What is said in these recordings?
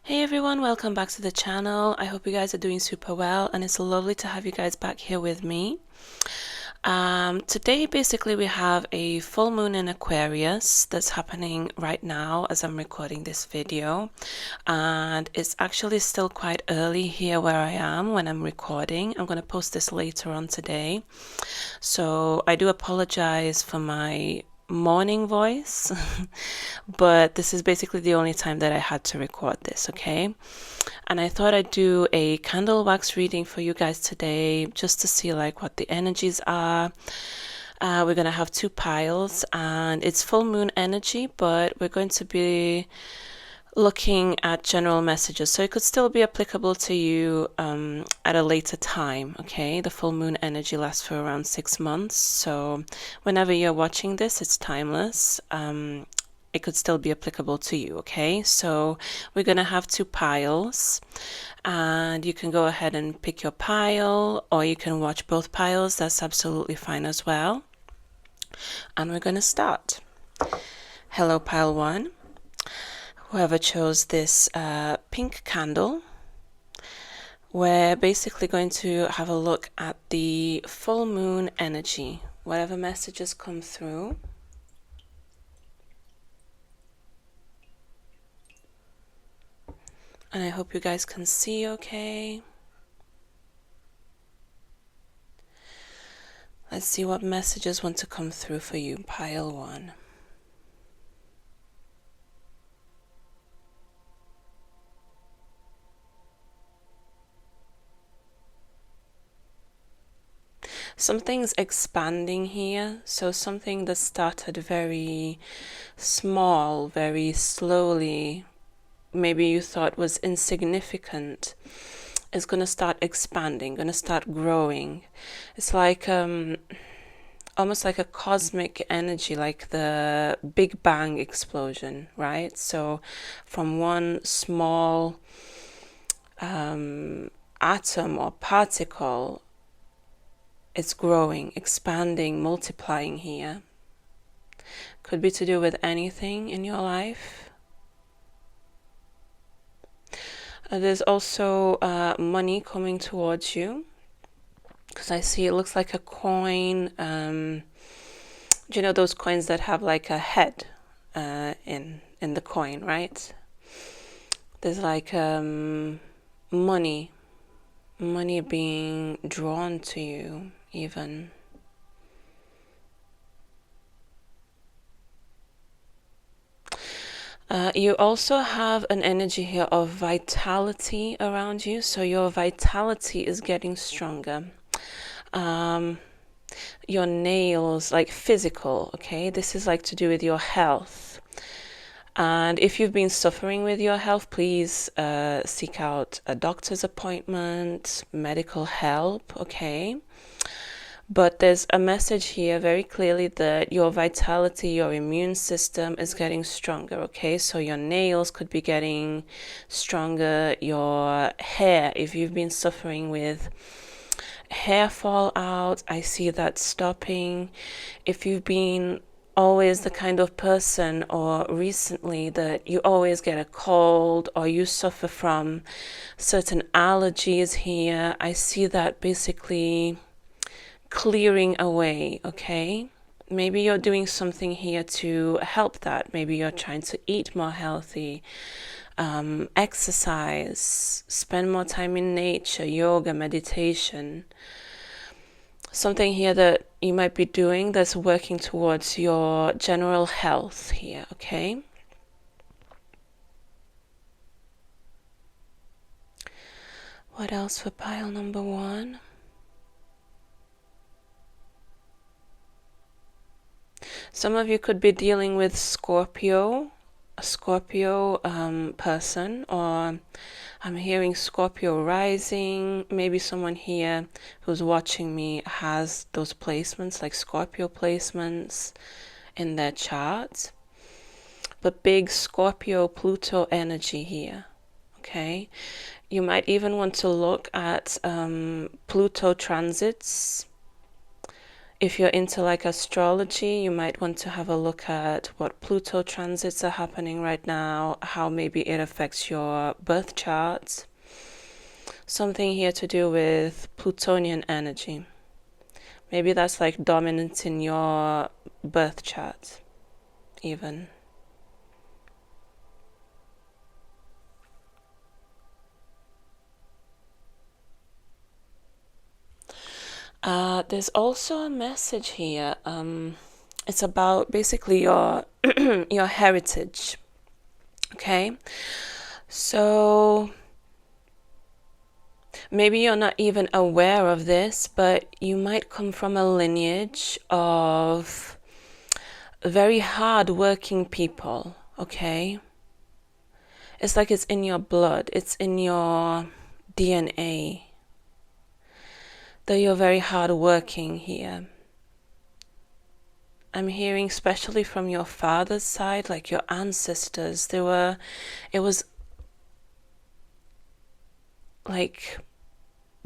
Hey everyone, welcome back to the channel. I hope you guys are doing super well, and it's lovely to have you guys back here with me. Today basically we have a full moon in Aquarius that's happening right now as I'm recording this video, and it's actually still quite early here where I am when I'm recording. I'm going to post this later on today, so I do apologize for my morning voice but this is basically the only time that I had to record this, okay? And I thought I'd do a candle wax reading for you guys today just to see like what the energies are. We're gonna have two piles and it's full moon energy, but we're going to be looking at general messages, so it could still be applicable to you at a later time, okay? The full moon energy lasts for around 6 months, so whenever you're watching this, it's timeless. It could still be applicable to you, okay? So we're gonna have two piles, and you can go ahead and pick your pile, or you can watch both piles. That's absolutely fine as well. And we're gonna start. Hello, pile one. Whoever chose this pink candle, we're basically going to have a look at the full moon energy, whatever messages come through. And I hope you guys can see okay. Let's see what messages want to come through for you, pile one. Something's expanding here, so something that started very small, very slowly, maybe you thought was insignificant, is going to start expanding, going to start growing. It's like almost like a cosmic energy, like the Big Bang explosion, right? So from one small atom or particle, it's growing, expanding, multiplying here. Could be to do with anything in your life. There's also money coming towards you, because I see it looks like a coin. Do you know those coins that have like a head in the coin, right? There's like money being drawn to you even. You also have an energy here of vitality around you, so your vitality is getting stronger. Your nails, like physical, okay? This is like to do with your health. And if you've been suffering with your health, please seek out a doctor's appointment, medical help, okay? But there's a message here very clearly that your vitality, your immune system is getting stronger, okay? So your nails could be getting stronger, your hair, if you've been suffering with hair fallout, I see that stopping. If you've been always the kind of person, or recently, that you always get a cold or you suffer from certain allergies here, I see that basically clearing away, okay? Maybe you're doing something here to help that. Maybe you're trying to eat more healthy, exercise, spend more time in nature, yoga, meditation. Something here that you might be doing that's working towards your general health here, okay? What else for pile number one? Some of you could be dealing with Scorpio, a Scorpio person, or I'm hearing Scorpio rising. Maybe someone here who's watching me has those placements, like Scorpio placements in their chart. But big Scorpio Pluto energy here, okay? You might even want to look at Pluto transits if you're into like astrology, you might want to have a look at what Pluto transits are happening right now, how maybe it affects your birth charts. Something here to do with Plutonian energy. Maybe that's like dominant in your birth chart, even. There's also a message here. It's about basically your your heritage. Okay, so maybe you're not even aware of this, but you might come from a lineage of very hard-working people. Okay, it's like it's in your blood. It's in your DNA. That you're very hardworking here. I'm hearing especially from your father's side, like your ancestors, it was like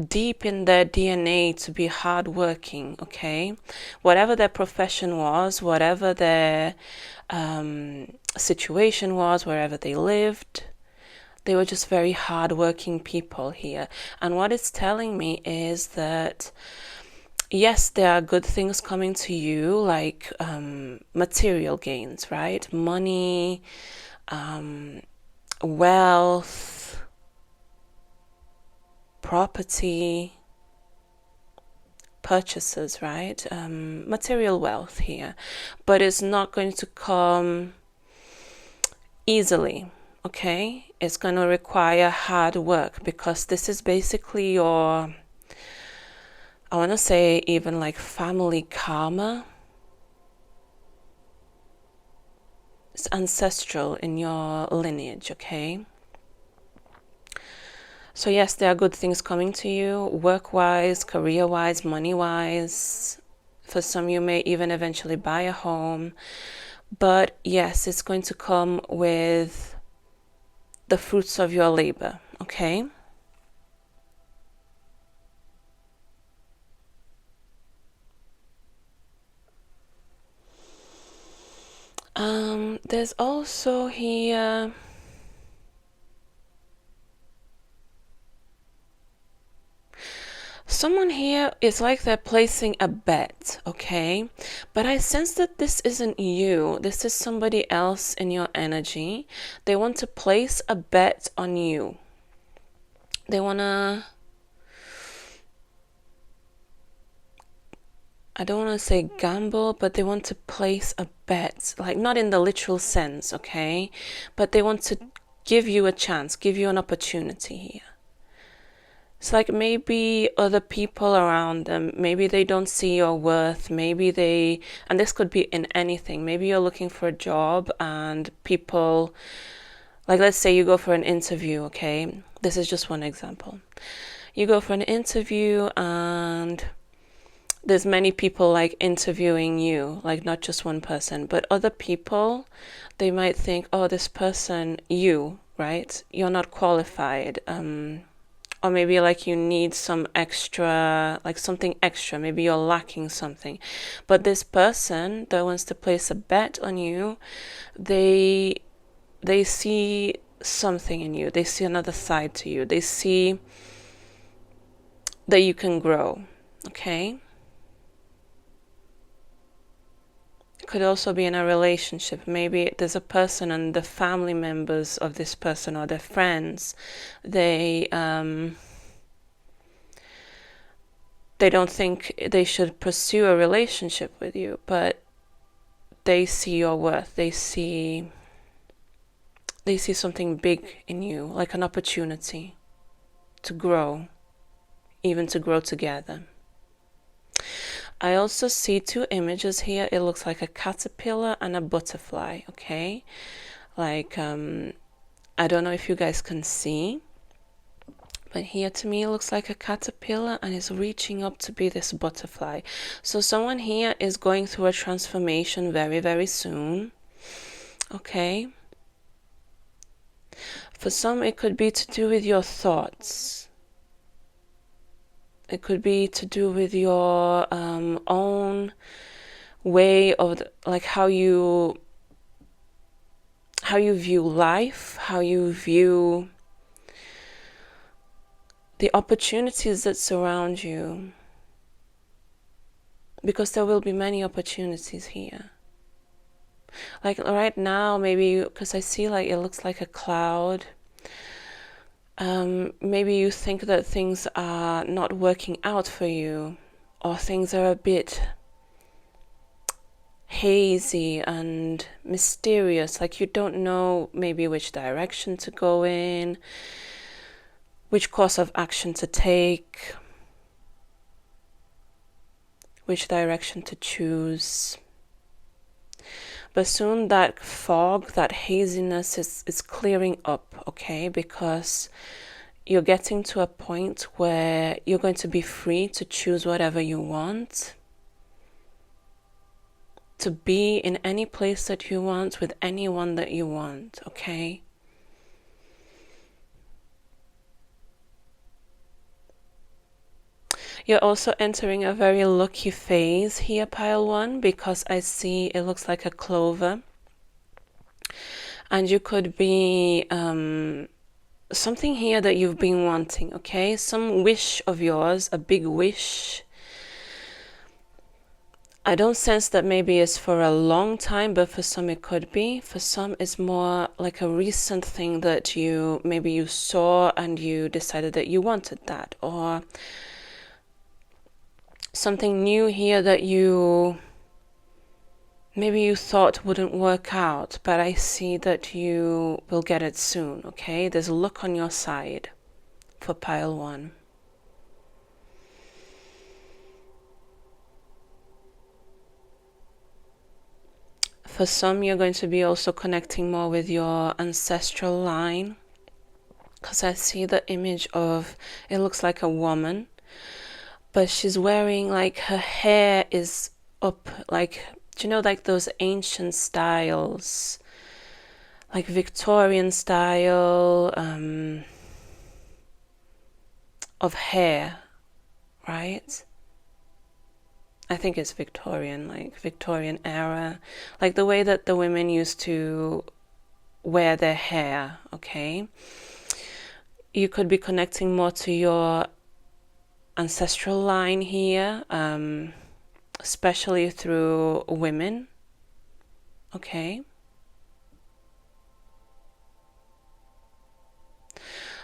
deep in their DNA to be hardworking, okay? Whatever their profession was, whatever their situation was, wherever they lived, they were just very hardworking people here. And what it's telling me is that yes, there are good things coming to you, like material gains, right? Money, wealth, property, purchases, right? Material wealth here. But it's not going to come easily, okay? It's going to require hard work, because this is basically your, I want to say, even like family karma. It's ancestral in your lineage, okay? So yes, there are good things coming to you, work-wise, career-wise, money-wise. For some, you may even eventually buy a home. But yes, it's going to come with the fruits of your labor, okay? There's also here someone here is like they're placing a bet, okay? But I sense that this isn't you. This is somebody else in your energy. They want to place a bet on you. They want to, I don't want to say gamble, but they want to place a bet, like not in the literal sense, okay? But they want to give you a chance, give you an opportunity here. It's like maybe other people around them, maybe they don't see your worth, maybe they, and this could be in anything, maybe you're looking for a job and people, like let's say you go for an interview, okay? This is just one example. You go for an interview and there's many people like interviewing you, like not just one person, but other people, they might think, oh, this person, you, right? You're not qualified. Or maybe like you need some extra, like something extra. Maybe you're lacking something. But this person that wants to place a bet on you, they see something in you. They see another side to you. They see that you can grow, okay? Could also be in a relationship. Maybe there's a person and the family members of this person or their friends, they don't think they should pursue a relationship with you, but they see your worth. They see something big in you, like an opportunity to grow, even to grow together. I also see two images here. It looks like a caterpillar and a butterfly, okay? Like, I don't know if you guys can see, but here to me it looks like a caterpillar and is reaching up to be this butterfly. So someone here is going through a transformation very, very soon, okay? For some, it could be to do with your thoughts. It could be to do with your own way of like how you view life, how you view the opportunities that surround you, because there will be many opportunities here. Like right now, maybe because I see like it looks like a cloud. Maybe you think that things are not working out for you, or things are a bit hazy and mysterious, like you don't know maybe which direction to go in, which course of action to take, which direction to choose. But soon that fog, that haziness is clearing up, okay? Because you're getting to a point where you're going to be free to choose whatever you want, to be in any place that you want, with anyone that you want, okay? You're also entering a very lucky phase here, pile 1, because I see it looks like a clover. And you could be something here that you've been wanting, okay? Some wish of yours, a big wish. I don't sense that maybe it's for a long time, but for some it could be. For some it's more like a recent thing that maybe you saw and you decided that you wanted that, or something new here that maybe you thought wouldn't work out, but I see that you will get it soon, okay? There's a look on your side for pile 1. For some, you're going to be also connecting more with your ancestral line, because I see the image of, it looks like a woman, but she's wearing like her hair is up, like, do you know, like those ancient styles, like Victorian style of hair, right? I think it's Victorian, like Victorian era, like the way that the women used to wear their hair, okay? You could be connecting more to your ancestral line here, especially through women, okay?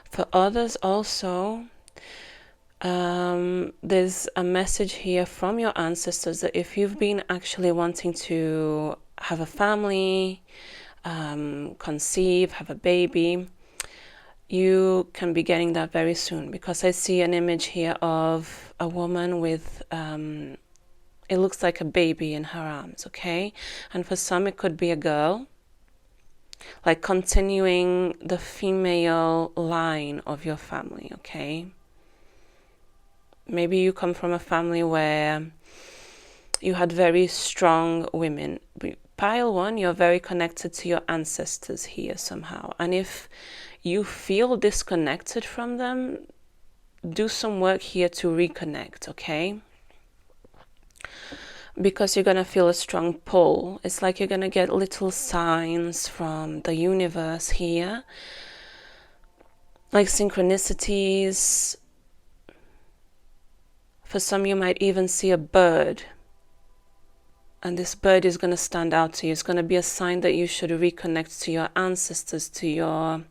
For others also, there's a message here from your ancestors that if you've been actually wanting to have a family, conceive, have a baby, you can be getting that very soon, because I see an image here of a woman with it looks like a baby in her arms, okay? And for some it could be a girl, like continuing the female line of your family, okay? Maybe you come from a family where you had very strong women. Pile 1, you're very connected to your ancestors here somehow. And if you feel disconnected from them, do some work here to reconnect, okay? Because you're going to feel a strong pull. It's like you're going to get little signs from the universe here, like synchronicities. For some, you might even see a bird, and this bird is going to stand out to you. It's going to be a sign that you should reconnect to your ancestors, to your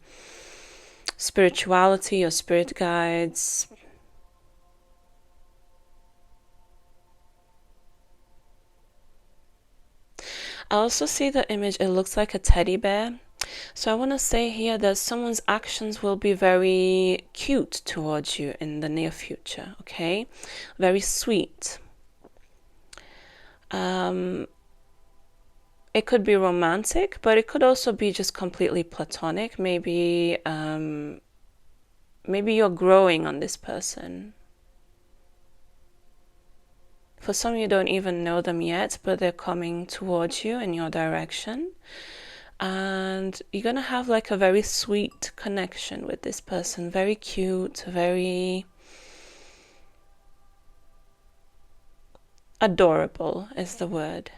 spirituality, your spirit guides. I also see the image, it looks like a teddy bear. So I want to say here that someone's actions will be very cute towards you in the near future, okay? Very sweet. It could be romantic, but it could also be just completely platonic. Maybe you're growing on this person. For some, you don't even know them yet, but they're coming towards you in your direction. And you're going to have like a very sweet connection with this person. Very cute, very adorable is the word.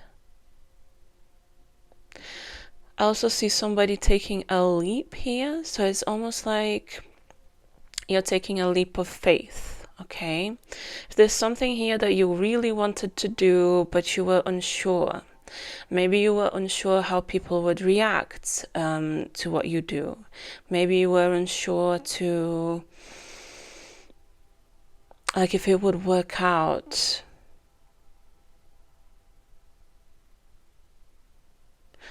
I also see somebody taking a leap here, so it's almost like you're taking a leap of faith, okay? If there's something here that you really wanted to do, but you were unsure, maybe you were unsure how people would react to what you do. Maybe you were unsure to, like, if it would work out.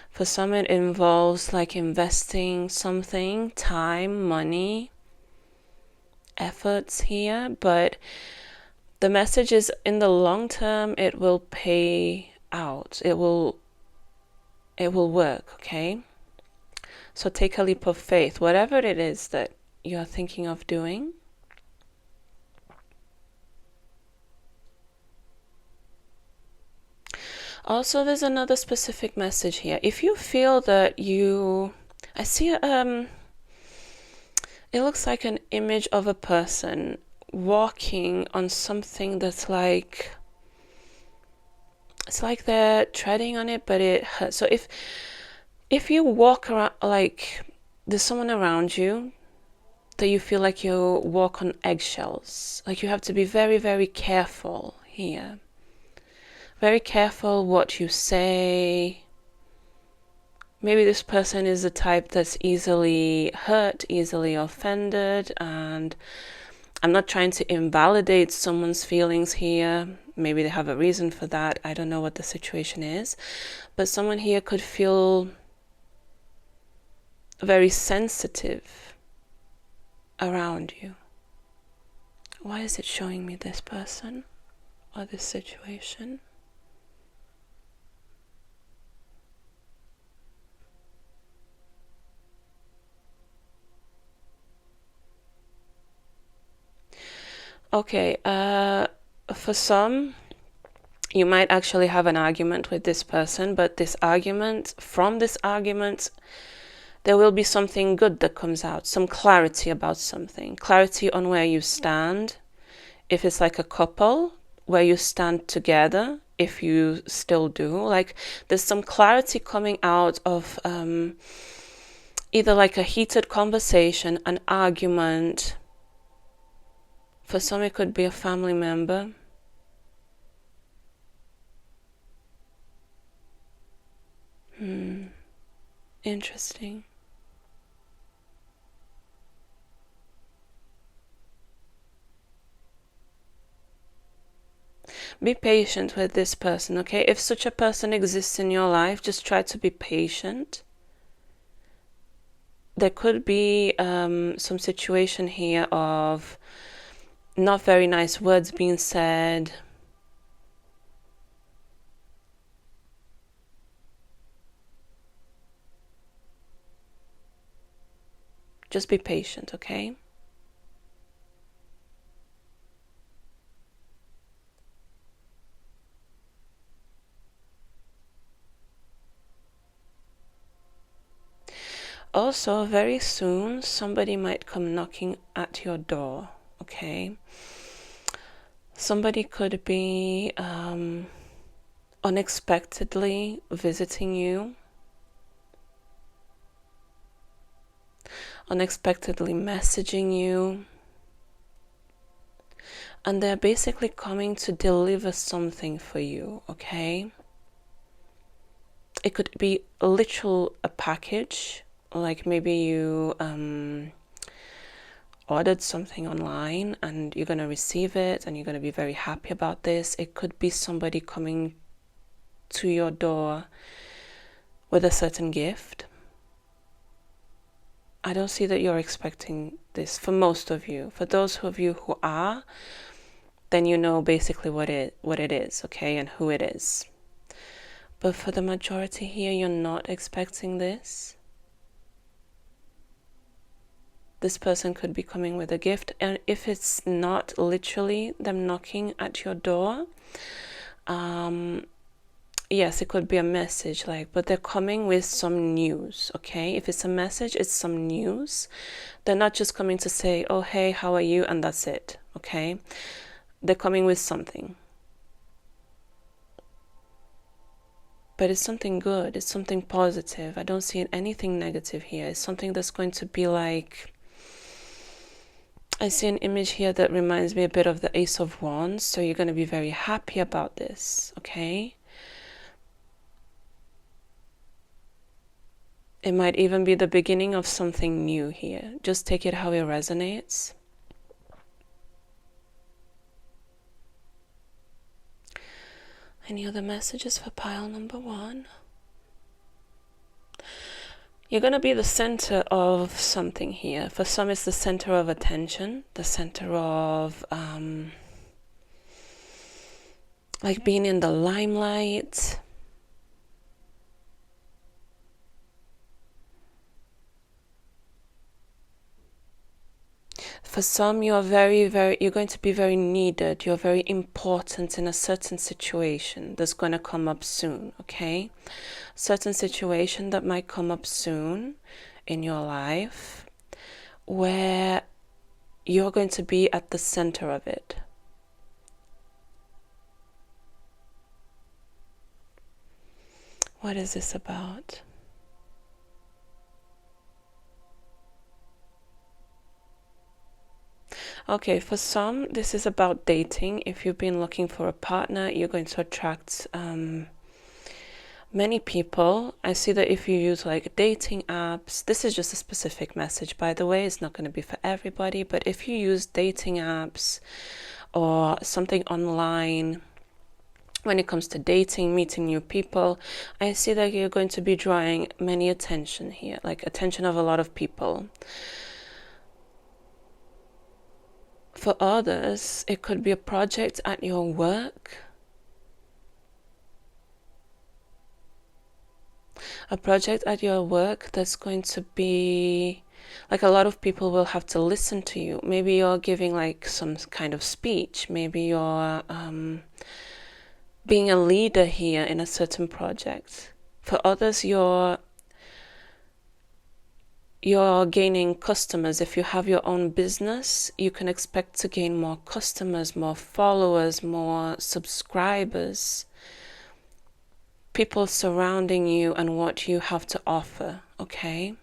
For some, it involves like investing something, time, money, efforts here, but the message is in the long term, it will pay out. It will work, okay? So take a leap of faith, whatever it is that you're thinking of doing. Also, there's another specific message here. If you feel that I see it looks like an image of a person walking on something that's like, it's like they're treading on it, but it hurts. So if you walk around, like there's someone around you that you feel like you walk on eggshells, like you have to be very, very careful here. Very careful what you say. Maybe this person is the type that's easily hurt, easily offended, and I'm not trying to invalidate someone's feelings here. Maybe they have a reason for that. I don't know what the situation is. But someone here could feel very sensitive around you. Why is it showing me this person or this situation? Okay, for some, you might actually have an argument with this person, but from this argument, there will be something good that comes out, some clarity about something, clarity on where you stand. If it's like a couple, where you stand together, if you still do, like there's some clarity coming out of either like a heated conversation, an argument. For some, it could be a family member. Interesting. Be patient with this person, okay? If such a person exists in your life, just try to be patient. There could be some situation here of not very nice words being said. Just be patient, okay? Also, very soon, somebody might come knocking at your door, okay? Somebody could be unexpectedly visiting you, unexpectedly messaging you, and they're basically coming to deliver something for you, okay? It could be a package, like maybe you ordered something online and you're going to receive it and you're going to be very happy about this. It could be somebody coming to your door with a certain gift. I don't see that you're expecting this for most of you. For those of you who are, then you know basically what it is, okay, and who it is. But for the majority here, you're not expecting this. This person could be coming with a gift, and if it's not literally them knocking at your door, yes, it could be a message, but they're coming with some news, okay? If it's a message, it's some news. They're not just coming to say, oh, hey, how are you? And that's it, okay? They're coming with something. But it's something good. It's something positive. I don't see anything negative here. It's something that's going to be like... I see an image here that reminds me a bit of the Ace of Wands. So you're going to be very happy about this, okay? It might even be the beginning of something new here. Just take it how it resonates. Any other messages for pile number 1? You're going to be the center of something here. For some, it's the center of attention, the center of like being in the limelight. For some, you're going to be very needed. You're very important in a certain situation that's going to come up soon, okay? Certain situation that might come up soon in your life where you're going to be at the center of it. What is this about? Okay, for some, this is about dating. If you've been looking for a partner, you're going to attract many people. I see that if you use like dating apps, this is just a specific message, by the way. It's not going to be for everybody, but if you use dating apps or something online, when it comes to dating, meeting new people, I see that you're going to be drawing many attention here, like attention of a lot of people. For others, it could be a project at your work. A project at your work that's going to be like a lot of people will have to listen to you. Maybe you're giving like some kind of speech. Maybe you're being a leader here in a certain project. For others, you're gaining customers. If you have your own business, you can expect to gain more customers, more followers, more subscribers, people surrounding you and what you have to offer, okay?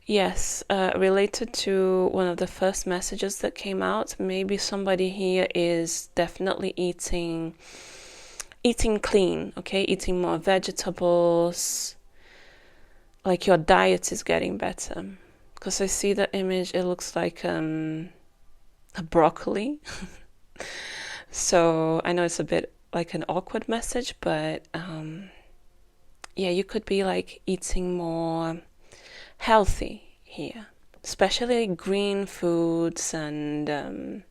Yes, related to one of the first messages that came out, maybe somebody here is definitely eating clean, okay? Eating more vegetables, like your diet is getting better. Because I see the image, it looks like a broccoli. So I know it's a bit like an awkward message, but yeah, you could be like eating more healthy here, especially green foods and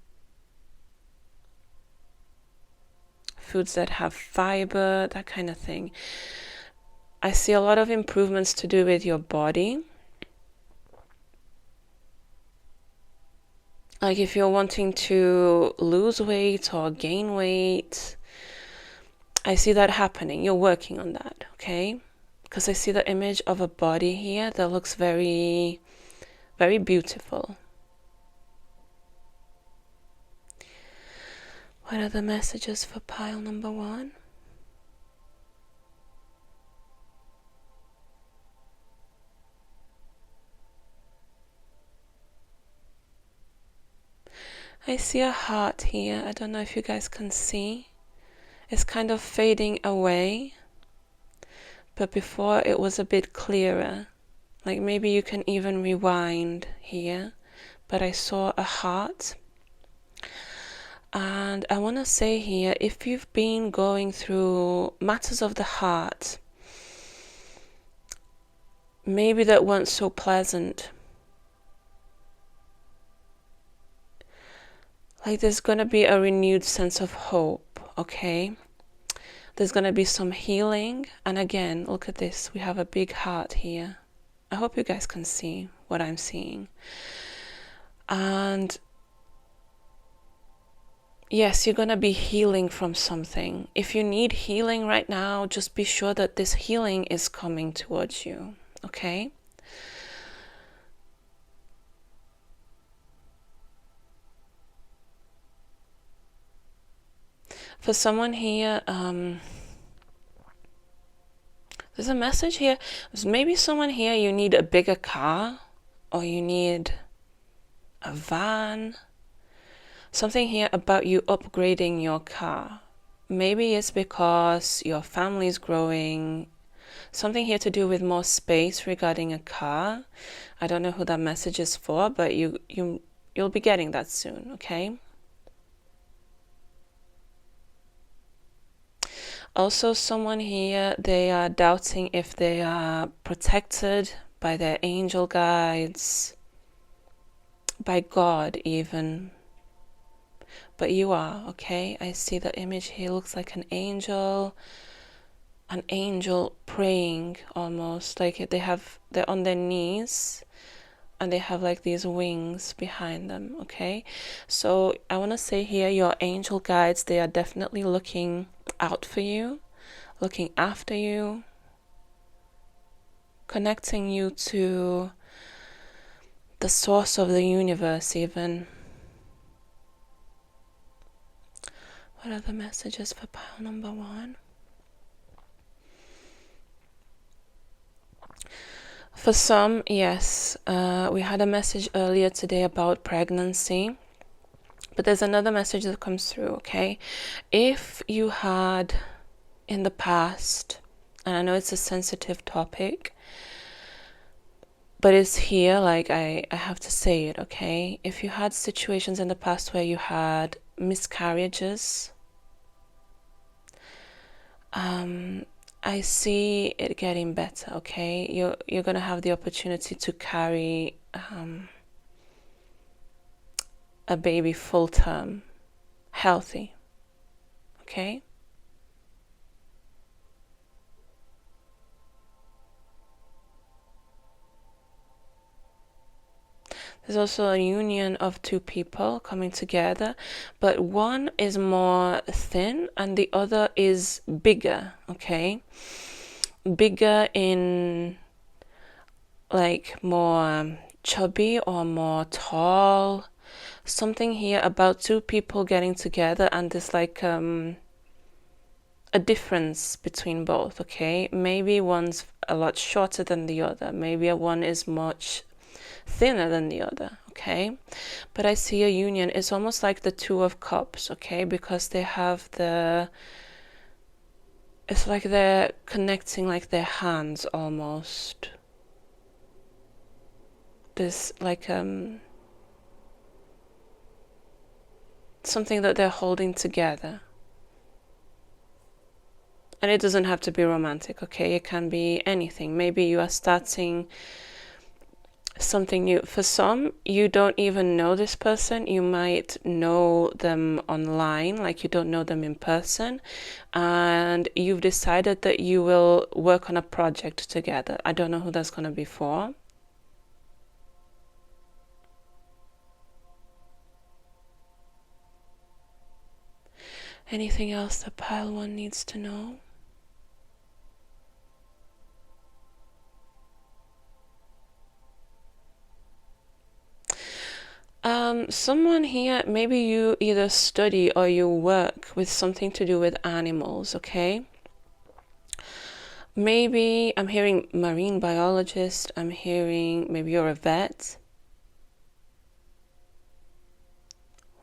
foods that have fiber, that kind of thing. I see a lot of improvements to do with your body. Like if you're wanting to lose weight or gain weight, I see that happening. You're working on that, okay? Because I see the image of a body here that looks very, very beautiful. What are the messages for pile number 1? I see a heart here. I don't know if you guys can see. It's kind of fading away. But before it was a bit clearer. Like maybe you can even rewind here. But I saw a heart. And I want to say here, if you've been going through matters of the heart, maybe that weren't so pleasant. Like there's going to be a renewed sense of hope, okay? There's going to be some healing. And again, look at this. We have a big heart here. I hope you guys can see what I'm seeing. And yes, you're going to be healing from something. If you need healing right now, just be sure that this healing is coming towards you, okay? For someone here, there's a message here. Maybe someone here, you need a bigger car, or you need a van. Something here about you upgrading your car. Maybe it's because your family is growing. Something here to do with more space regarding a car. I don't know who that message is for, but you'll be getting that soon, okay? Also, someone here, they are doubting if they are protected by their angel guides, by God even. But you are, okay? I see the image here, looks like an angel praying almost, like they're on their knees and they have like these wings behind them, okay? So I want to say here, your angel guides, they are definitely looking out for you, looking after you, connecting you to the source of the universe even. What are the messages for pile number 1? For some, yes, we had a message earlier today about pregnancy, but there's another message that comes through, okay? If you had in the past, and I know it's a sensitive topic, but it's here, like I have to say it, okay? If you had situations in the past where you had miscarriages, I see it getting better, okay? You're gonna have the opportunity to carry a baby full term, healthy, okay? There's also a union of two people coming together, but one is more thin and the other is bigger, okay? Bigger in like more chubby or more tall. Something here about two people getting together and there's like a difference between both, okay? Maybe one's a lot shorter than the other. Maybe one is much thinner than the other, okay? But I see a union. It's almost like the Two of Cups, okay? Because they have it's like they're connecting like their hands almost. There's like something that they're holding together. And it doesn't have to be romantic, okay? It can be anything. Maybe you are starting something new. For some, you don't even know this person. You might know them online, like you don't know them in person, and you've decided that you will work on a project together. I don't know who that's going to be for. Anything else that pile 1 needs to know? Someone here, maybe you either study or you work with something to do with animals, okay? Maybe I'm hearing marine biologist, I'm hearing maybe you're a vet.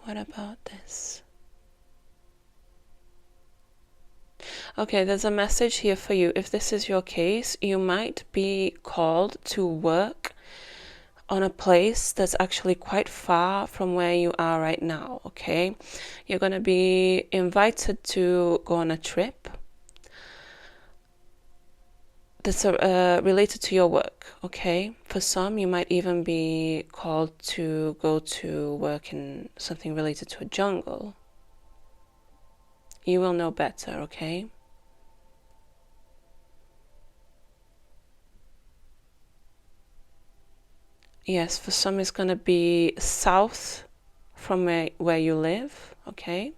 What about this? Okay, there's a message here for you. If this is your case, you might be called to work on a place that's actually quite far from where you are right now, okay? You're going to be invited to go on a trip that's related to your work, okay? For some, you might even be called to go to work in something related to a jungle. You will know better, okay? Yes, for some it's going to be south from where you live, okay?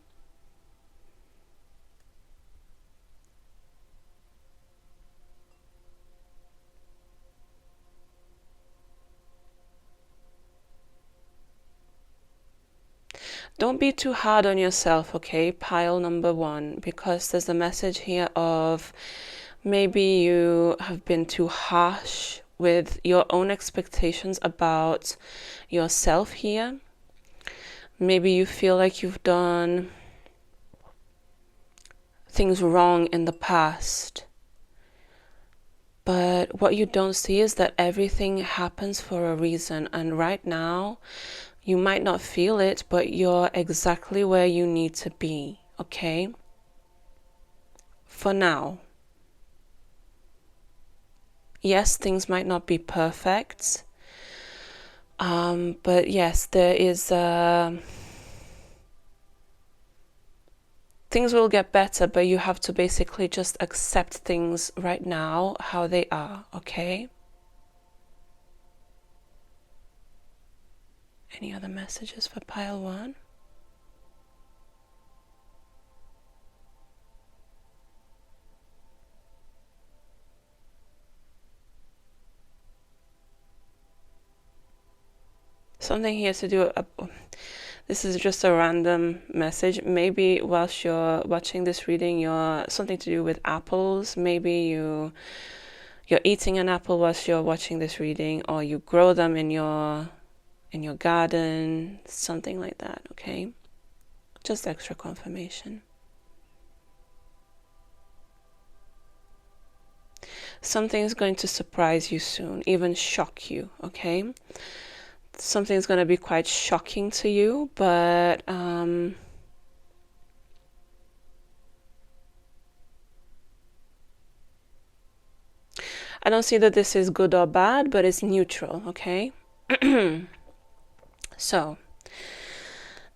Don't be too hard on yourself, okay? Pile number 1, because there's a message here of maybe you have been too harsh with your own expectations about yourself here. Maybe you feel like you've done things wrong in the past. But what you don't see is that everything happens for a reason. And right now, you might not feel it, but you're exactly where you need to be, okay? For now. Yes, things might not be perfect. But yes, there is... things will get better, but you have to basically just accept things right now how they are, okay? Any other messages for pile 1? Something here to do... this is just a random message. Maybe whilst you're watching this reading, you're something to do with apples. Maybe you're eating an apple whilst you're watching this reading, or you grow them in your garden, something like that, okay? Just extra confirmation. Something's going to surprise you soon, even shock you, okay? Something's going to be quite shocking to you, but I don't see that this is good or bad, but it's neutral, okay? So,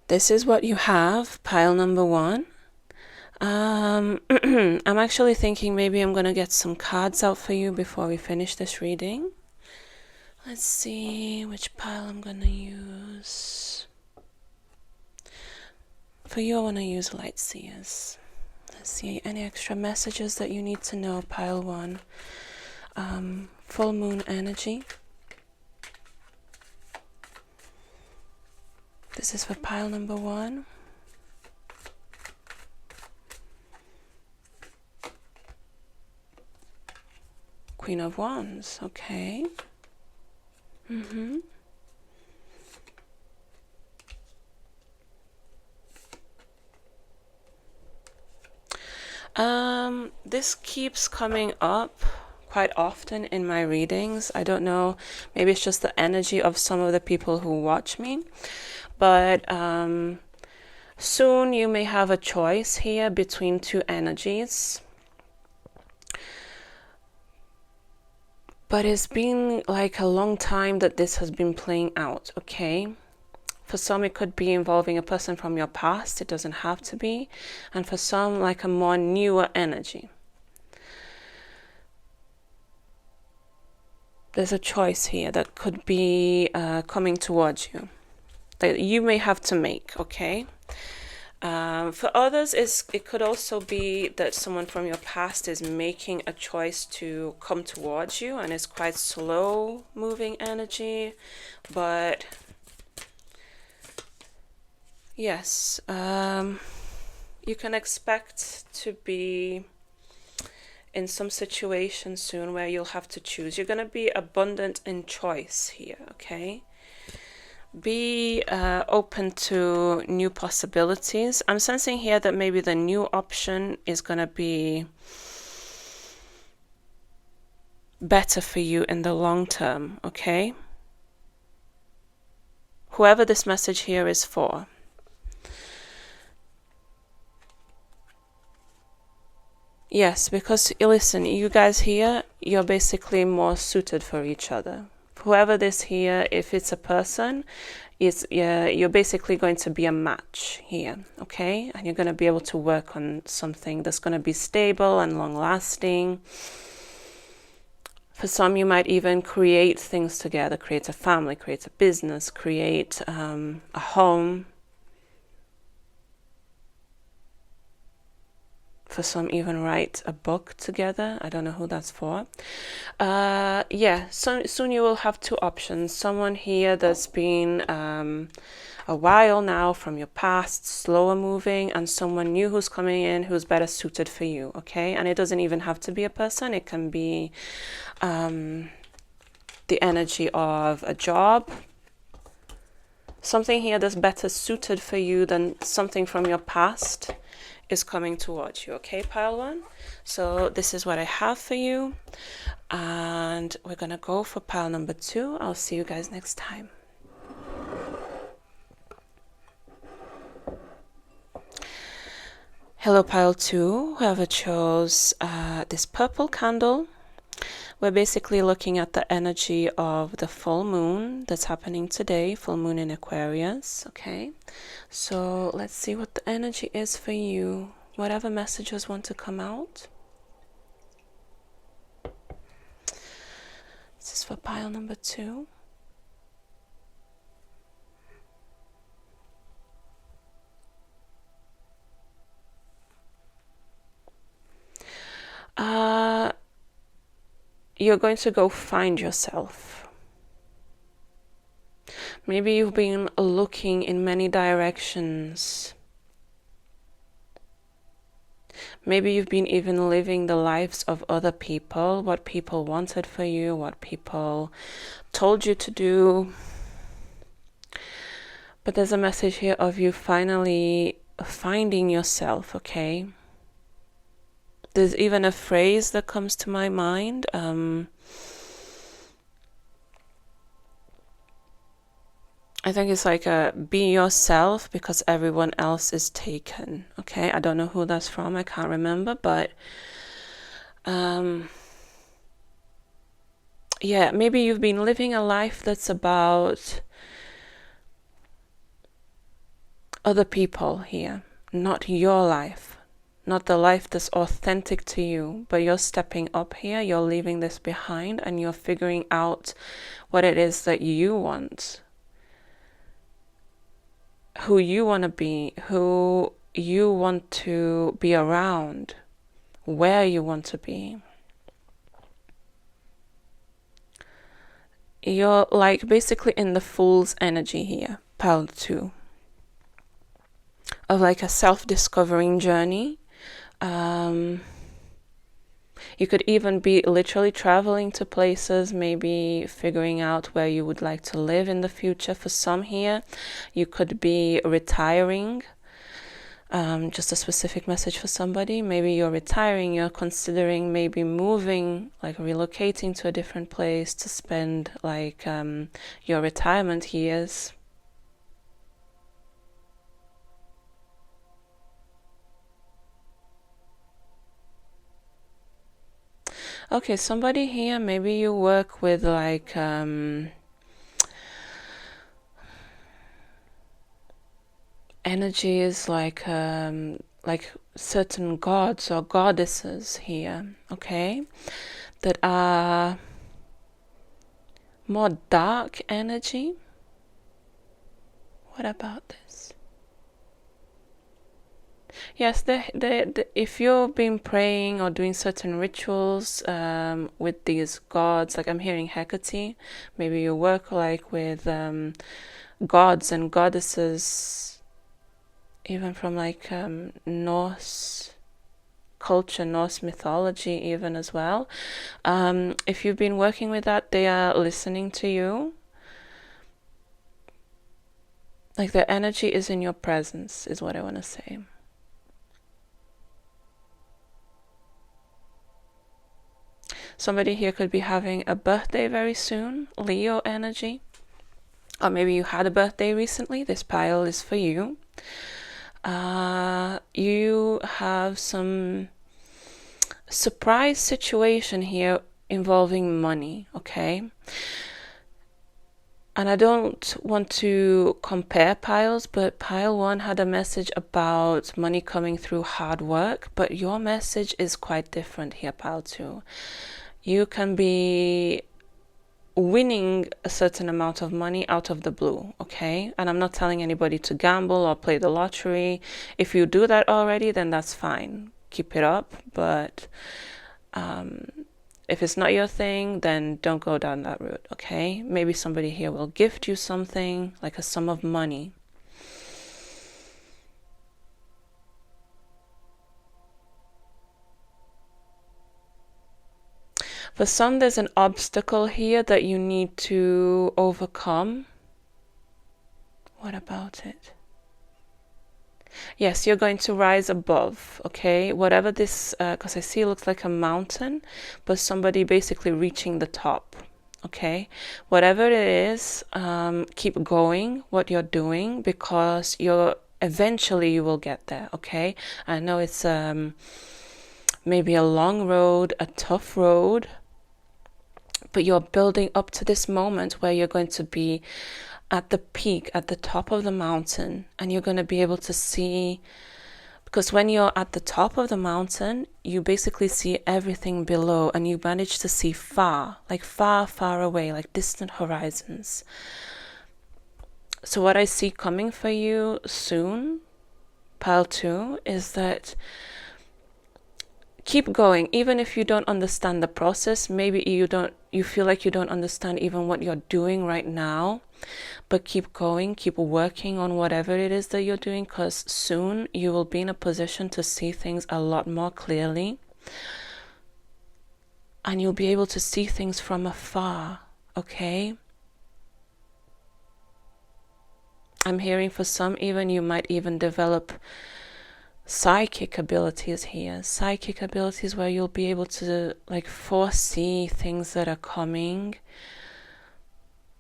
this is what you have, pile number 1. I'm actually thinking maybe I'm going to get some cards out for you before we finish this reading. Let's see which pile I'm going to use. For you, I want to use Light Seers. Let's see, any extra messages that you need to know, pile 1. Full moon energy. This is for pile number 1. Queen of Wands, okay. This keeps coming up quite often in my readings. I don't know, maybe it's just the energy of some of the people who watch me, but soon you may have a choice here between 2 energies. But it's been like a long time that this has been playing out, okay? For some, it could be involving a person from your past. It doesn't have to be. And for some, like a more newer energy. There's a choice here that could be coming towards you, that you may have to make, okay? For others, it could also be that someone from your past is making a choice to come towards you, and it's quite slow moving energy, but yes, you can expect to be in some situation soon where you'll have to choose. You're going to be abundant in choice here, okay? Be open to new possibilities. I'm sensing here that maybe the new option is going to be better for you in the long term, okay? Whoever this message here is for. Yes, because listen, you guys here, you're basically more suited for each other. Whoever this here, if it's a person, you're basically going to be a match here, okay? And you're going to be able to work on something that's going to be stable and long-lasting. For some, you might even create things together, create a family, create a business, create a home. For some, even write a book together. I don't know who that's for. Yeah, so soon you will have two options. Someone here that's been a while now from your past, slower moving, and someone new who's coming in who's better suited for you, okay? And it doesn't even have to be a person. It can be the energy of a job, something here that's better suited for you than something from your past is coming towards you, okay, pile one? So this is what I have for you, and we're gonna go for pile number 2. I'll see you guys next time. Hello, pile 2. Whoever chose this purple candle, we're basically looking at the energy of the full moon that's happening today, full moon in Aquarius, okay? So let's see what the energy is for you, whatever messages want to come out. This is for pile number 2. You're going to go find yourself. Maybe you've been looking in many directions. Maybe you've been even living the lives of other people, what people wanted for you, what people told you to do. But there's a message here of you finally finding yourself, okay? There's even a phrase that comes to my mind. I think it's like be yourself because everyone else is taken. Okay, I don't know who that's from. I can't remember, but yeah, maybe you've been living a life that's about other people here, not your life. Not the life that's authentic to you, but you're stepping up here, you're leaving this behind, and you're figuring out what it is that you want, who you want to be, who you want to be around, where you want to be. You're like basically in the Fool's energy here, pile 2, of like a self-discovering journey. You could even be literally traveling to places, maybe figuring out where you would like to live in the future. For some here, you could be retiring. Just a specific message for somebody. Maybe you're retiring, you're considering maybe moving, like relocating to a different place to spend like your retirement years. Okay, somebody here, maybe you work with like energies like certain gods or goddesses here, okay, that are more dark energy. What about this? Yes, if you've been praying or doing certain rituals with these gods, like I'm hearing Hecate, maybe you work like with gods and goddesses, even from like Norse culture, Norse mythology even as well. If you've been working with that, they are listening to you. Like their energy is in your presence, is what I want to say. Somebody here could be having a birthday very soon, Leo energy. Or maybe you had a birthday recently. This pile is for you. You have some surprise situation here involving money, okay? And I don't want to compare piles, but pile 1 had a message about money coming through hard work, but your message is quite different here, pile 2. You can be winning a certain amount of money out of the blue, okay? And I'm not telling anybody to gamble or play the lottery. If you do that already, then that's fine. keep it up. But if it's not your thing, then don't go down that route, okay? Maybe somebody here will gift you something, like a sum of money. For some, there's an obstacle here that you need to overcome. What about it? Yes, you're going to rise above, okay? Whatever this, because I see it looks like a mountain, but somebody basically reaching the top, okay? Whatever it is, keep going what you're doing, because eventually you will get there, okay? I know it's maybe a long road, a tough road, but you're building up to this moment where you're going to be at the peak, at the top of the mountain, and you're going to be able to see, because when you're at the top of the mountain, you basically see everything below, and you manage to see far, like far, far away, like distant horizons. So what I see coming for you soon, pile 2, is that keep going, even if you don't understand the process. Maybe you feel like you don't understand even what you're doing right now, but keep going, keep working on whatever it is that you're doing, because soon you will be in a position to see things a lot more clearly, and you'll be able to see things from afar, okay? I'm hearing for some, even you might even develop psychic abilities here. Psychic abilities where you'll be able to like foresee things that are coming.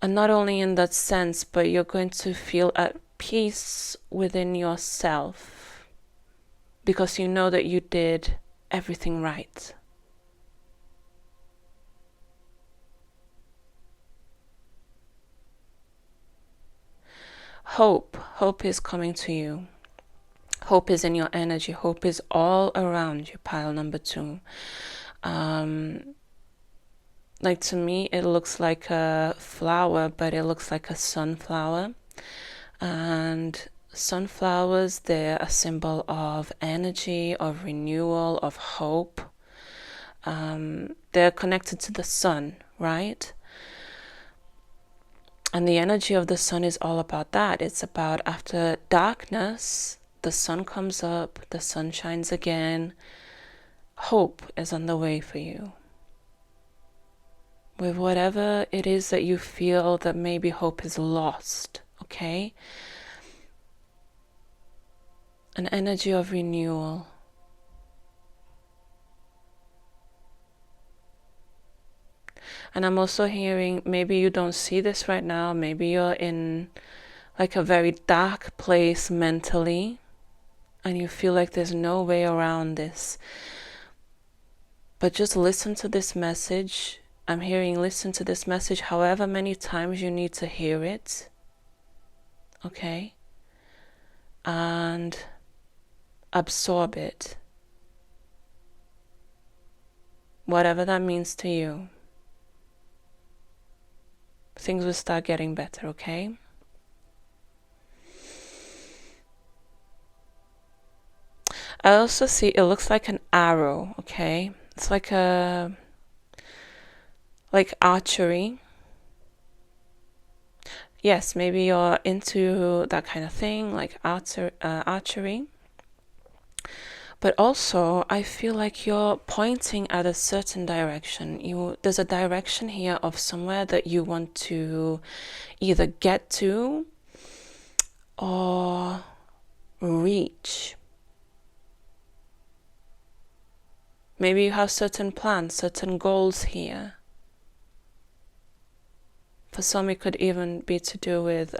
And not only in that sense, but you're going to feel at peace within yourself, because you know that you did everything right. Hope is coming to you. Hope is in your energy. Hope is all around you, pile number 2. Like to me, it looks like a flower, but it looks like a sunflower. And sunflowers, they're a symbol of energy, of renewal, of hope. They're connected to the sun, right? And the energy of the sun is all about that. It's about after darkness, the sun comes up, the sun shines again. Hope is on the way for you. With whatever it is that you feel that maybe hope is lost, okay? An energy of renewal. And I'm also hearing, maybe you don't see this right now, maybe you're in like a very dark place mentally, and you feel like there's no way around this. But just listen to this message. I'm hearing listen to this message however many times you need to hear it. Okay? And absorb it. Whatever that means to you. Things will start getting better, okay? I also see it looks like an arrow, okay? It's like archery. Yes, maybe you're into that kind of thing, like archery. But also, I feel like you're pointing at a certain direction. There's a direction here of somewhere that you want to either get to or reach. Maybe you have certain plans, certain goals here. For some, it could even be to do with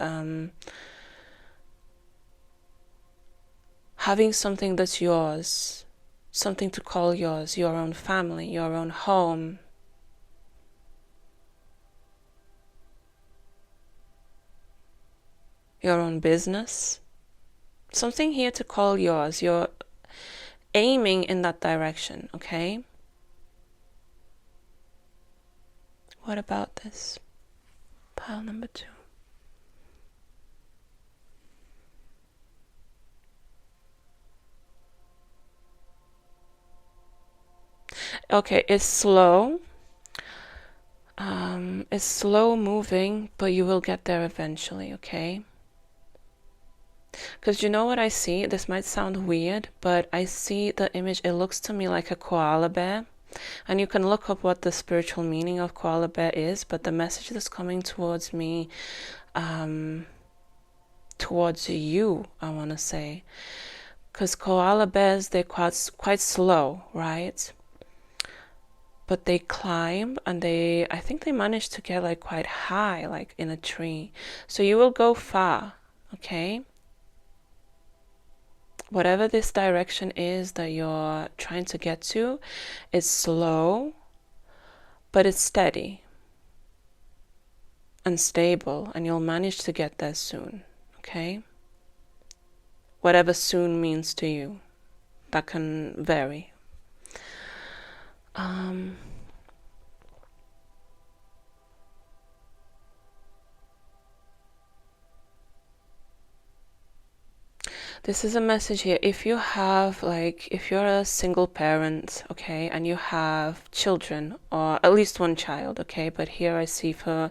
having something that's yours, something to call yours, your own family, your own home. Your own business. Something here to call yours. You're aiming in that direction, okay? What about this? Pile number 2. Okay, it's slow. It's slow moving, but you will get there eventually, okay? Because you know what I see? This might sound weird, but I see the image. It looks to me like a koala bear. And you can look up what the spiritual meaning of koala bear is, but the message that's coming towards me, towards you, I want to say. Because koala bears, they're quite slow, right? But they climb, and I think they manage to get like quite high, like in a tree. So you will go far, okay? Whatever this direction is that you're trying to get to, it's slow, but it's steady and stable, and you'll manage to get there soon, okay? Whatever soon means to you, that can vary. This is a message here. If you have, like, if you're a single parent, okay, and you have children, or at least one child, okay, but here I see for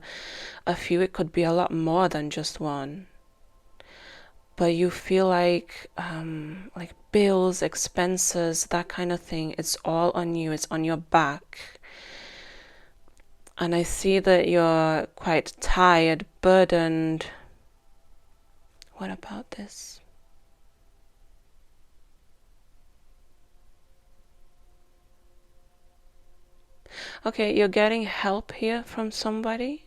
a few it could be a lot more than just one. But you feel like bills, expenses, that kind of thing, it's all on you, it's on your back. And I see that you're quite tired, burdened. What about this? Okay, you're getting help here from somebody.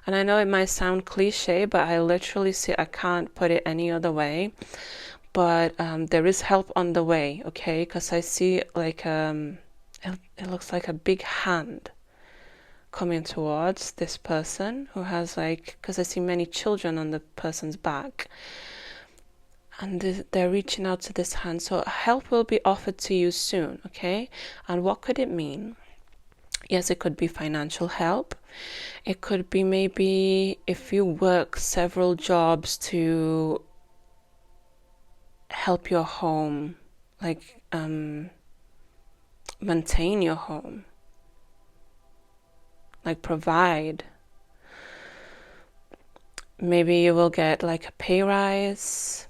And I know it might sound cliche, but I literally see, I can't put it any other way. But there is help on the way, okay? Because I see like, it looks like a big hand coming towards this person who has like, because I see many children on the person's back. And they're reaching out to this hand. So help will be offered to you soon, okay? And what could it mean? Yes, it could be financial help. It could be maybe if you work several jobs to help your home, like maintain your home, like provide. Maybe you will get like a pay rise.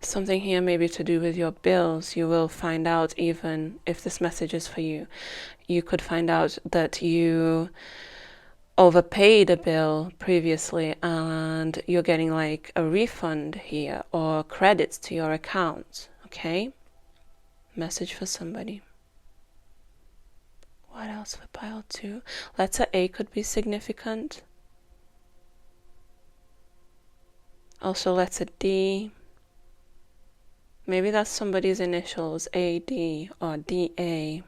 Something here maybe to do with your bills. You will find out, even if this message is for you, you could find out that you overpaid a bill previously and you're getting like a refund here or credits to your account, okay? Message for somebody. What else for pile 2? Letter A could be significant. Also letter D. Maybe that's somebody's initials, AD or DA.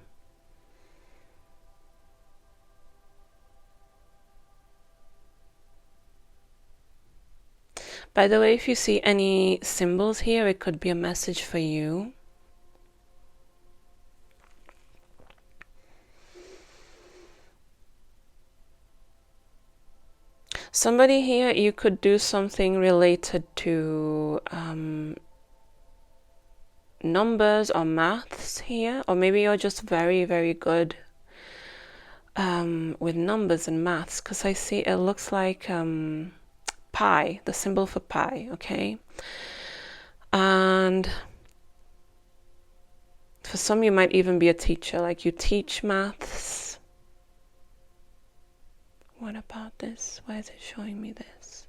By the way, if you see any symbols here, it could be a message for you. Somebody here, you could do something related to numbers or maths here, or maybe you're just very, very good with numbers and maths, because I see it looks like pi, the symbol for pi, okay? And for some, you might even be a teacher, like you teach maths. What about this? Why is it showing me this?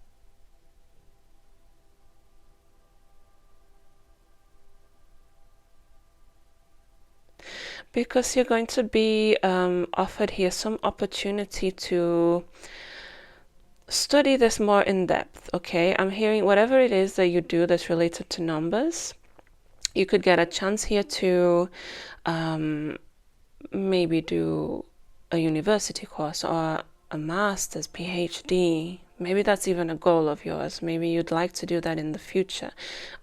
Because you're going to be offered here some opportunity to study this more in depth, okay? I'm hearing whatever it is that you do that's related to numbers, you could get a chance here to maybe do a university course or a master's, PhD. Maybe that's even a goal of yours. Maybe you'd like to do that in the future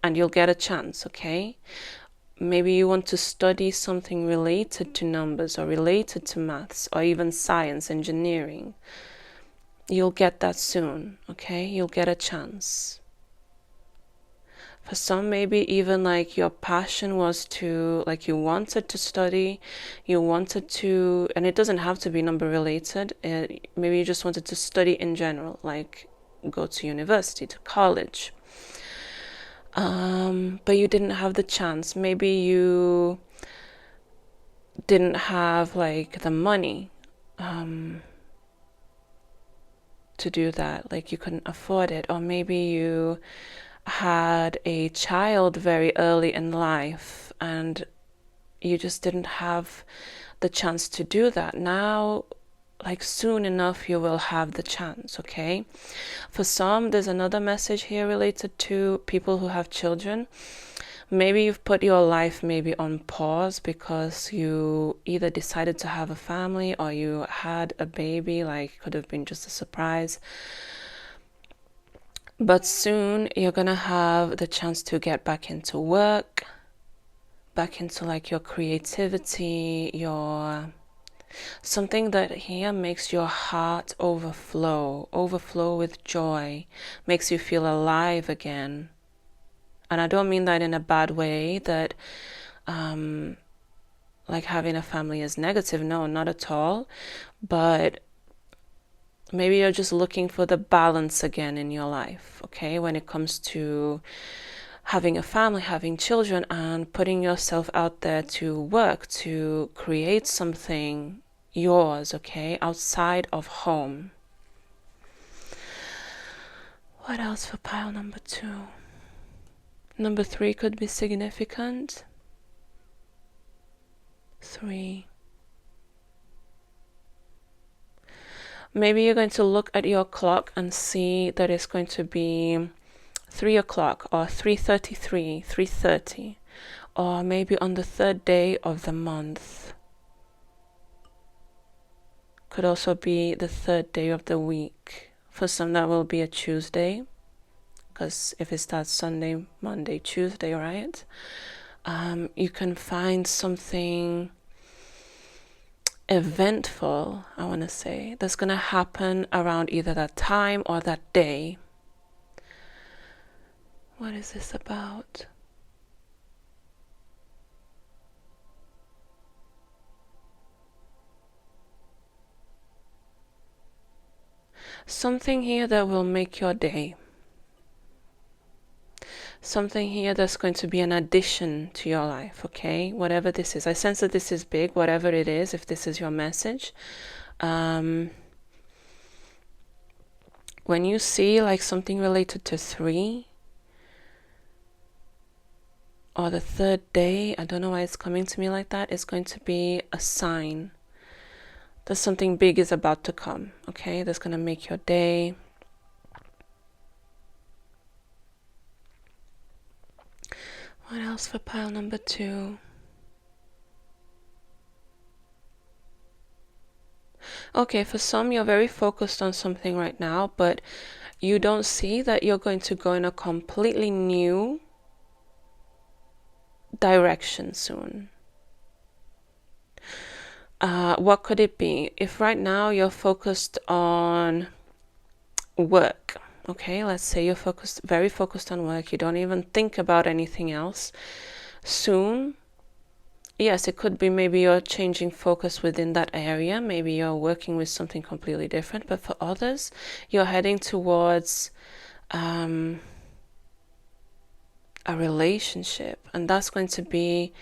and you'll get a chance, okay? Maybe you want to study something related to numbers or related to maths or even science, engineering. you'll get that soon, okay? You'll get a chance. For some, maybe even like your passion was to, like you wanted to study, you wanted to, and it doesn't have to be number related. Maybe you just wanted to study in general, like go to university, to college. But you didn't have the chance. Maybe you didn't have like the money to do that, like you couldn't afford it, or maybe you had a child very early in life and you just didn't have the chance to do that. Now, like soon enough, you will have the chance, okay? For some, there's another message here related to people who have children. Maybe you've put your life maybe on pause because you either decided to have a family or you had a baby, like could have been just a surprise. But soon you're gonna have the chance to get back into work, back into like your creativity, your something that here makes your heart overflow with joy, makes you feel alive again. And I don't mean that in a bad way, that like having a family is negative. No, not at all. But maybe you're just looking for the balance again in your life, okay? When it comes to having a family, having children, and putting yourself out there to work, to create something yours, okay? Outside of home. What else for pile number 2? Number 3 could be significant. 3. Maybe you're going to look at your clock and see that it's going to be 3 o'clock or 3:33, 3:30, or maybe on the 3rd day of the month. Could also be the 3rd day of the week. For some, that will be a Tuesday, because if it starts Sunday, Monday, Tuesday, right? You can find something eventful, I want to say, that's going to happen around either that time or that day. What is this about? Something here that will make your day. Something here that's going to be an addition to your life, okay? Whatever this is. I sense that this is big, whatever it is, if this is your message. When you see like something related to 3 or the 3rd day, I don't know why it's coming to me like that, it's going to be a sign that something big is about to come, okay? That's going to make your day. What else for pile number 2? Okay, for some, you're very focused on something right now, but you don't see that you're going to go in a completely new direction soon. What could it be? If right now you're focused on work, okay, let's say you're very focused on work, you don't even think about anything else. Soon, yes, it could be maybe you're changing focus within that area, maybe you're working with something completely different, but for others, you're heading towards a relationship, and that's going to be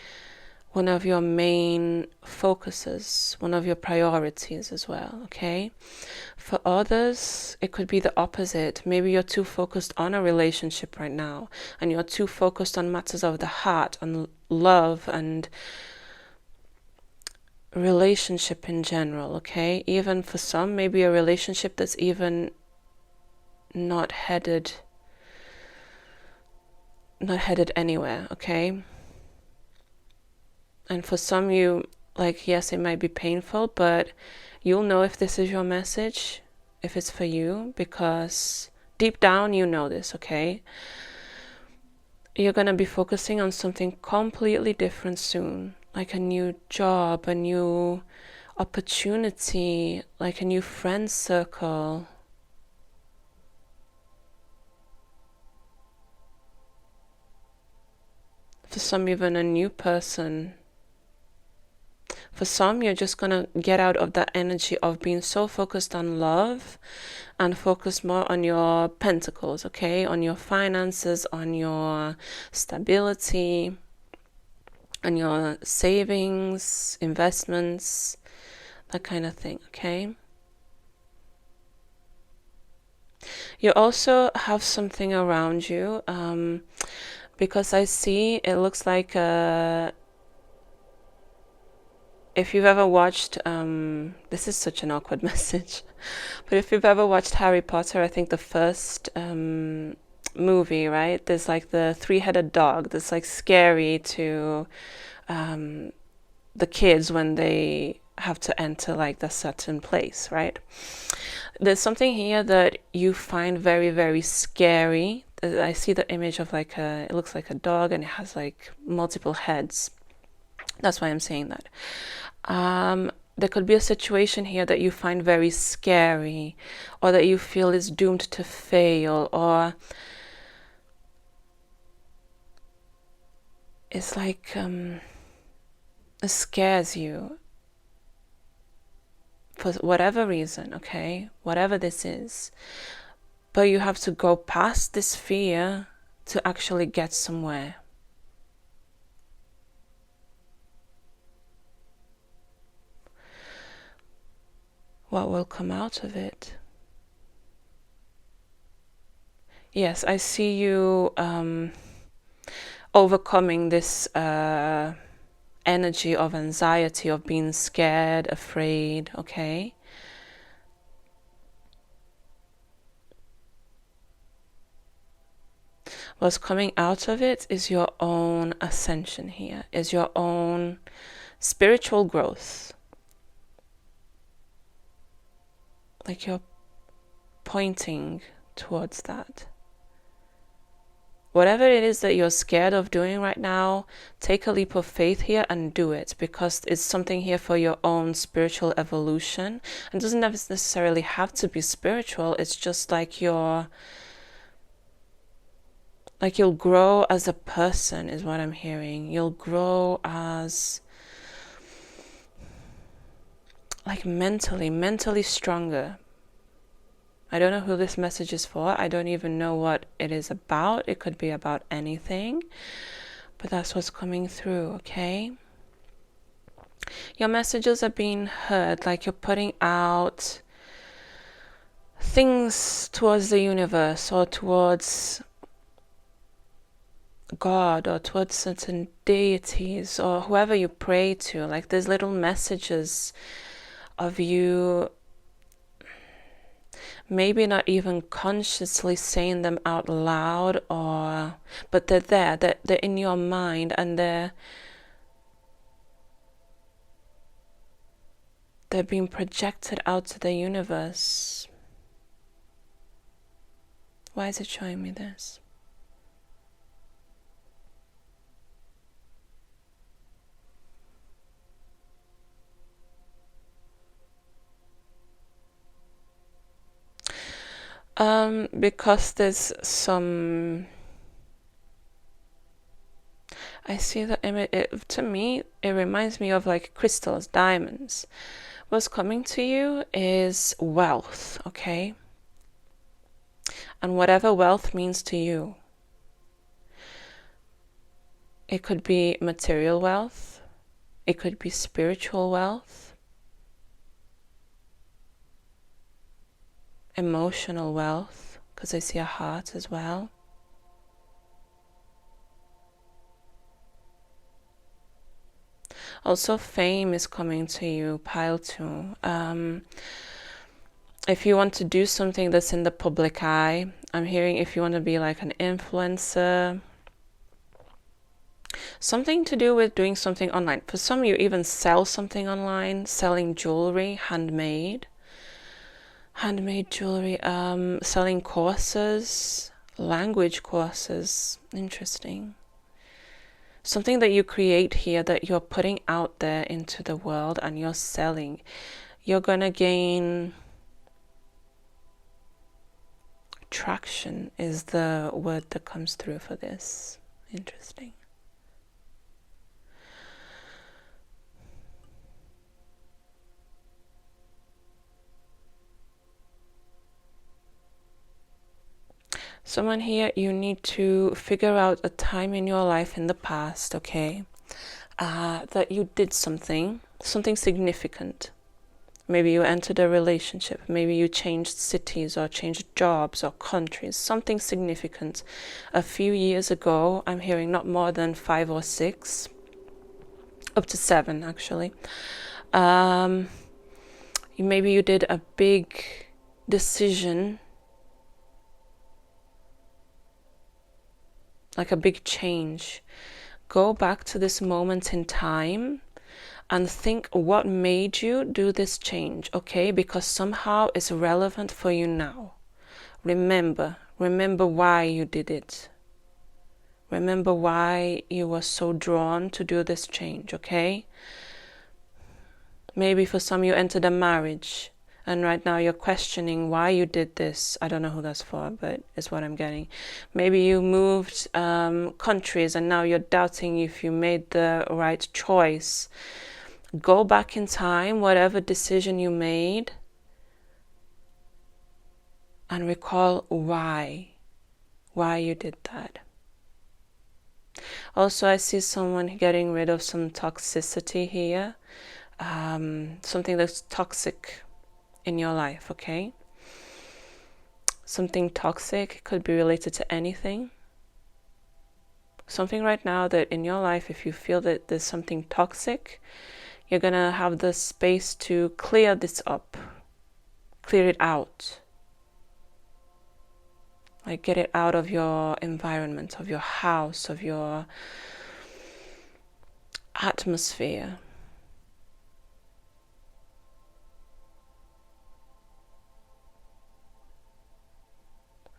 one of your main focuses, one of your priorities as well, okay? For others, it could be the opposite. Maybe you're too focused on a relationship right now, and you're too focused on matters of the heart, on love and relationship in general, okay? Even for some, maybe a relationship that's even not headed anywhere, okay? And for some, you, like, yes, it might be painful, but you'll know if this is your message, if it's for you, because deep down you know this, okay? You're going to be focusing on something completely different soon, like a new job, a new opportunity, like a new friend circle, some even a new person. For some, you're just gonna get out of that energy of being so focused on love and focus more on your pentacles, okay? On your finances, on your stability, on your savings, investments, that kind of thing, okay? You also have something around you, because I see it looks like if you've ever watched, this is such an awkward message, but if you've ever watched Harry Potter, I think the first movie, right? There's like the three-headed dog that's like scary to the kids when they have to enter like the certain place, right? There's something here that you find very, very scary. I see the image of like it looks like a dog and it has like multiple heads. That's why I'm saying that. There could be a situation here that you find very scary, or that you feel is doomed to fail, or it's like it scares you for whatever reason, okay? Whatever this is. But you have to go past this fear to actually get somewhere. What will come out of it? Yes, I see you overcoming this energy of anxiety, of being scared, afraid, okay? What's coming out of it is your own ascension here, is your own spiritual growth. Like you're pointing towards that. Whatever it is that you're scared of doing right now, take a leap of faith here and do it, because it's something here for your own spiritual evolution. And it doesn't necessarily have to be spiritual. It's just like you'll grow as a person is what I'm hearing. You'll grow as like mentally stronger. I don't know who this message is for. I don't even know what it is about. It could be about anything, but that's what's coming through, okay? Your messages are being heard, like you're putting out things towards the universe or towards God or towards certain deities or whoever you pray to. Like there's little messages of you maybe not even consciously saying them out loud, but they're there, they're in your mind, and they're being projected out to the universe. Why is it showing me this? Because there's some, I see the image, to me, it reminds me of like crystals, diamonds. What's coming to you is wealth, okay? And whatever wealth means to you. It could be material wealth. It could be spiritual wealth. Emotional wealth, because I see a heart as well. Also, fame is coming to you, pile 2. If you want to do something that's in the public eye, I'm hearing if you want to be like an influencer, something to do with doing something online. For some, you even sell something online, selling jewelry, handmade jewelry, selling courses, language courses. Interesting. Something that you create here that you're putting out there into the world and you're selling. You're gonna gain traction is the word that comes through for this. Interesting. Someone here, you need to figure out a time in your life in the past, okay, that you did something significant. Maybe you entered a relationship, maybe you changed cities or changed jobs or countries, something significant. A few years ago, I'm hearing not more than 5 or 6, up to 7 actually. Maybe you did a big decision, like a big change. Go back to this moment in time and think what made you do this change, okay? Because somehow it's relevant for you now. Remember why you did it. Remember why you were so drawn to do this change, okay? Maybe for some you entered a marriage and right now you're questioning why you did this. I don't know who that's for, but it's what I'm getting. Maybe you moved countries and now you're doubting if you made the right choice. Go back in time, whatever decision you made, and recall why you did that. Also, I see someone getting rid of some toxicity here, something that's toxic in your life, okay? Something toxic could be related to anything. Something right now that in your life, if you feel that there's something toxic, you're going to have the space to clear this up, clear it out. Like get it out of your environment, of your house, of your atmosphere.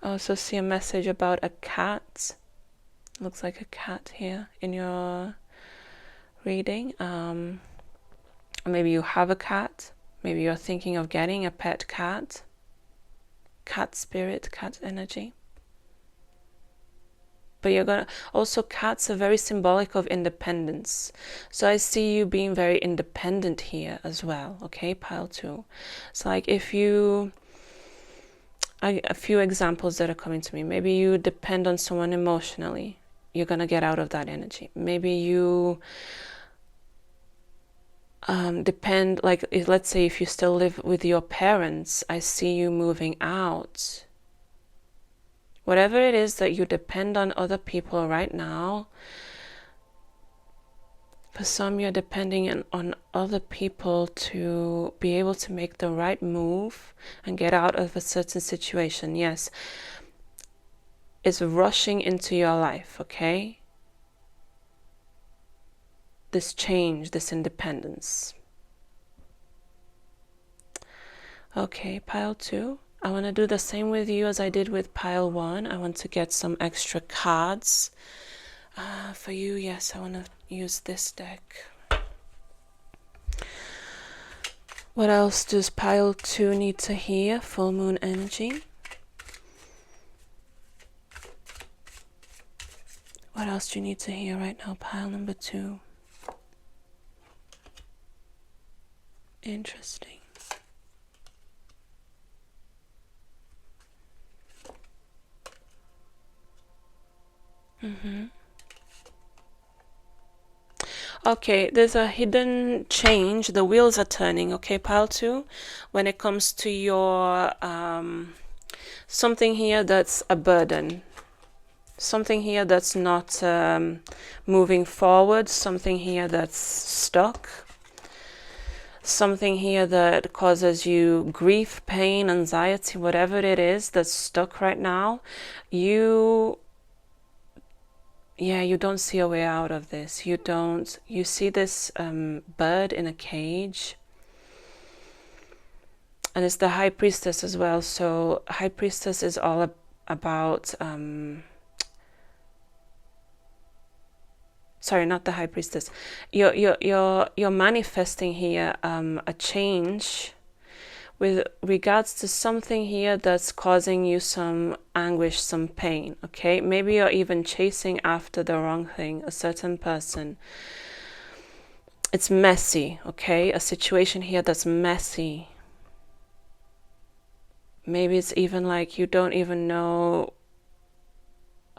I also see a message about a cat. Looks like a cat here in your reading. Maybe you have a cat. Maybe you're thinking of getting a pet cat. Cat spirit, cat energy. But you're gonna also, cats are very symbolic of independence. So I see you being very independent here as well, okay, pile 2. It's like if you, a few examples that are coming to me. Maybe you depend on someone emotionally. You're gonna get out of that energy. Maybe you depend, like let's say if you still live with your parents, I see you moving out. Whatever it is that you depend on other people right now, for some you're depending on other people to be able to make the right move and get out of a certain situation. Yes, it's rushing into your life, okay? This change, this independence. Okay, pile 2. I want to do the same with you as I did with pile 1. I want to get some extra cards for you. Yes, I want to use this deck. What else does pile 2 need to hear? Full moon energy. What else do you need to hear right now, pile number 2? Interesting. Okay, there's a hidden change. The wheels are turning, okay, pile 2, when it comes to your something here that's a burden, something here that's not moving forward, something here that's stuck, something here that causes you grief, pain, anxiety, whatever it is that's stuck right now. You don't see a way out of this. You see this bird in a cage, and it's the high priestess as well. So high priestess is all about sorry, not the high priestess. You're manifesting here a change with regards to something here that's causing you some anguish, some pain, okay? Maybe you're even chasing after the wrong thing, a certain person. It's messy, okay? A situation here that's messy. Maybe it's even like you don't even know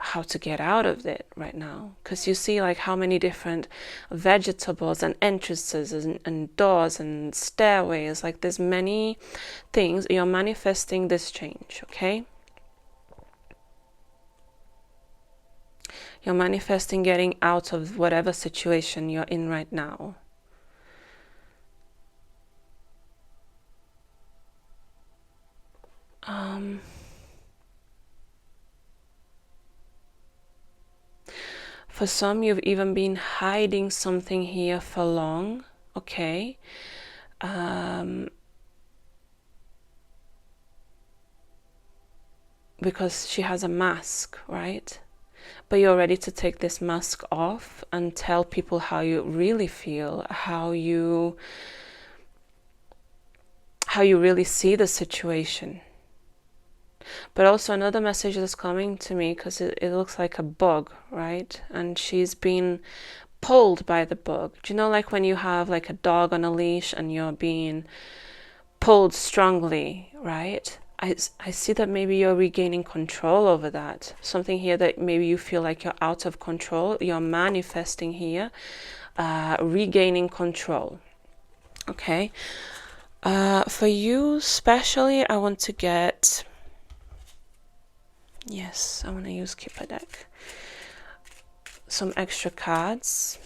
how to get out of it right now, because you see like how many different vegetables and entrances and doors and stairways, like there's many things. You're manifesting this change, okay? You're manifesting getting out of whatever situation you're in right now. For some, you've even been hiding something here for long, okay? Because she has a mask, right? But you're ready to take this mask off and tell people how you really feel, how you really see the situation. But also another message that's coming to me, because it looks like a bug, right? And she's been pulled by the bug. Do you know, like when you have like a dog on a leash and you're being pulled strongly, right? I see that maybe you're regaining control over that. Something here that maybe you feel like you're out of control. You're manifesting here, regaining control. Okay. For you especially, I want to get... Yes, I want to use Keeper deck. Some extra cards.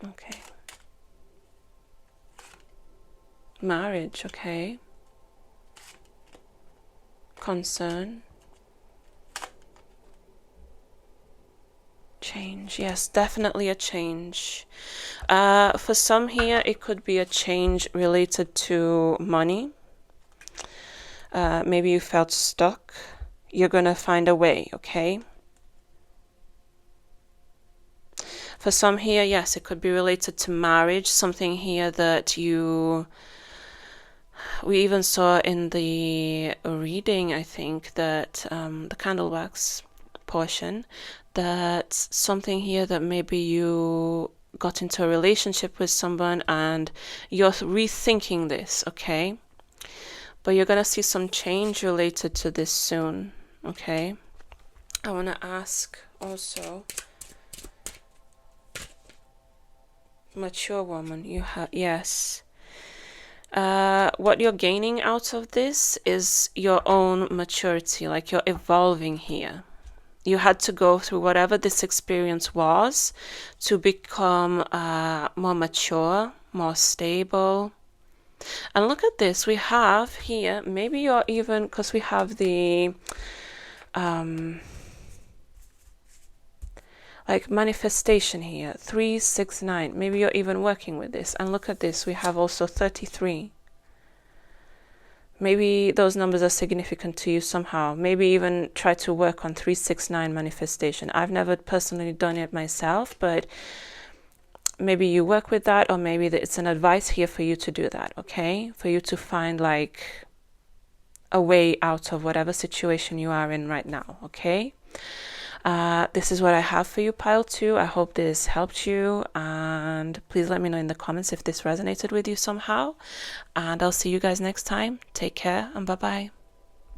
Okay. Marriage, okay. Concern. Change, yes, definitely a change. For some here, it could be a change related to money. Maybe you felt stuck. You're gonna find a way, okay? For some here, yes, it could be related to marriage. Something here that we even saw in the reading, I think, that the candle wax portion, that something here that maybe you got into a relationship with someone and you're rethinking this, okay? But you're gonna see some change related to this soon, okay? I want to ask also, mature woman, you have, yes. What you're gaining out of this is your own maturity, like you're evolving here. You had to go through whatever this experience was to become more mature, more stable. And look at this, we have here, maybe you're even, because we have the like manifestation here, 369. Maybe you're even working with this. And look at this, we have also 33. Maybe those numbers are significant to you somehow. Maybe even try to work on 369 manifestation. I've never personally done it myself, but maybe you work with that, or maybe it's an advice here for you to do that, okay? For you to find like a way out of whatever situation you are in right now, okay? This is what I have for you, pile 2. I hope this helped you, and please let me know in the comments if this resonated with you somehow, and I'll see you guys next time. Take care and bye bye.